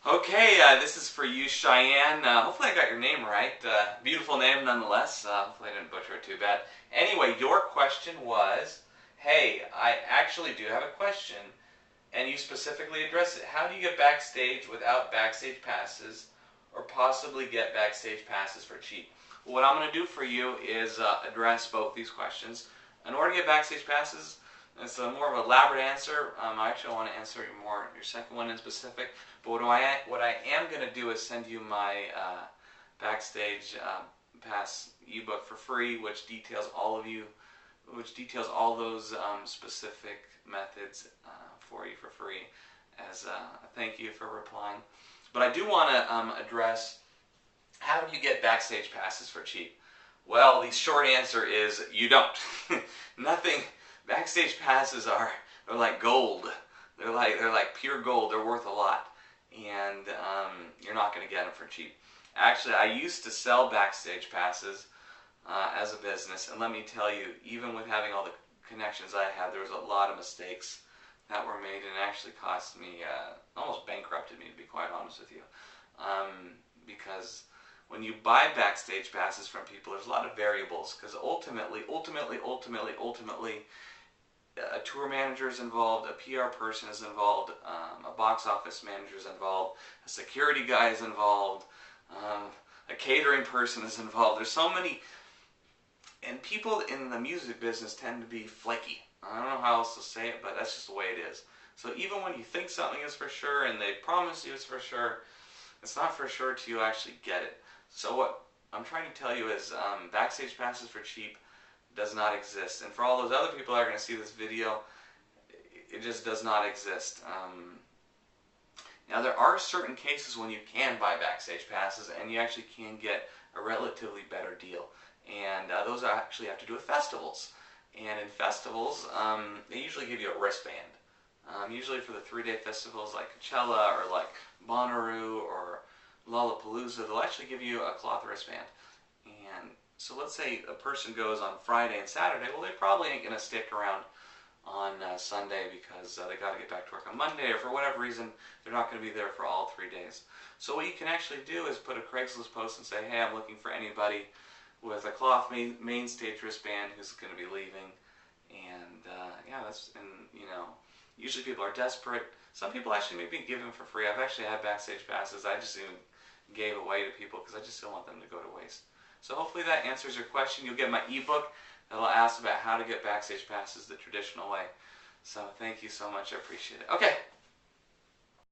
Okay, this is for you, Cheyenne. Hopefully I got your name right. Beautiful name nonetheless. Hopefully I didn't butcher it too bad. Anyway, your question was, hey, I actually do have a question, and you specifically addressed it. How do you get backstage without backstage passes, or possibly get backstage passes for cheap? What I'm going to do for you is address both these questions. In order to get backstage passes, it's a more of an elaborate answer. I actually want to answer your second one in specific. But what I am going to do is send you my backstage pass ebook for free, which details all those specific methods for you for free as a thank you for replying. But I do want to address, how do you get backstage passes for cheap? Well, the short answer is you don't. Nothing. Backstage passes they're like gold. They're like pure gold. They're worth a lot, and you're not going to get them for cheap. Actually, I used to sell backstage passes as a business, and let me tell you, even with having all the connections I had, there was a lot of mistakes that were made, and it actually cost me, almost bankrupted me, to be quite honest with you, because when you buy backstage passes from people, there's a lot of variables, because ultimately, a tour manager is involved, a PR person is involved, a box office manager is involved, a security guy is involved, a catering person is involved. There's so many, and people in the music business tend to be flaky. I don't know how else to say it, but that's just the way it is. So even when you think something is for sure and they promise you it's for sure, it's not for sure till you actually get it. So what I'm trying to tell you is backstage passes for cheap does not exist. And for all those other people that are going to see this video, it just does not exist. Now there are certain cases when you can buy backstage passes and you actually can get a relatively better deal. And those actually have to do with festivals. And in festivals, they usually give you a wristband. Usually for the 3-day festivals like Coachella or like Bonnaroo or Lollapalooza, they'll actually give you a cloth wristband. And so let's say a person goes on Friday and Saturday, well, they probably ain't going to stick around on Sunday because they got to get back to work on Monday, or for whatever reason, they're not going to be there for all 3 days. So what you can actually do is put a Craigslist post and say, hey, I'm looking for anybody with a cloth main stage wristband who's going to be leaving. And yeah, usually people are desperate. Some people actually maybe give them for free. I've actually had backstage passes I just even gave away to people because I just don't want them to go to waste. So hopefully that answers your question. You'll get my ebook that'll ask about how to get backstage passes the traditional way. So thank you so much. I appreciate it. Okay.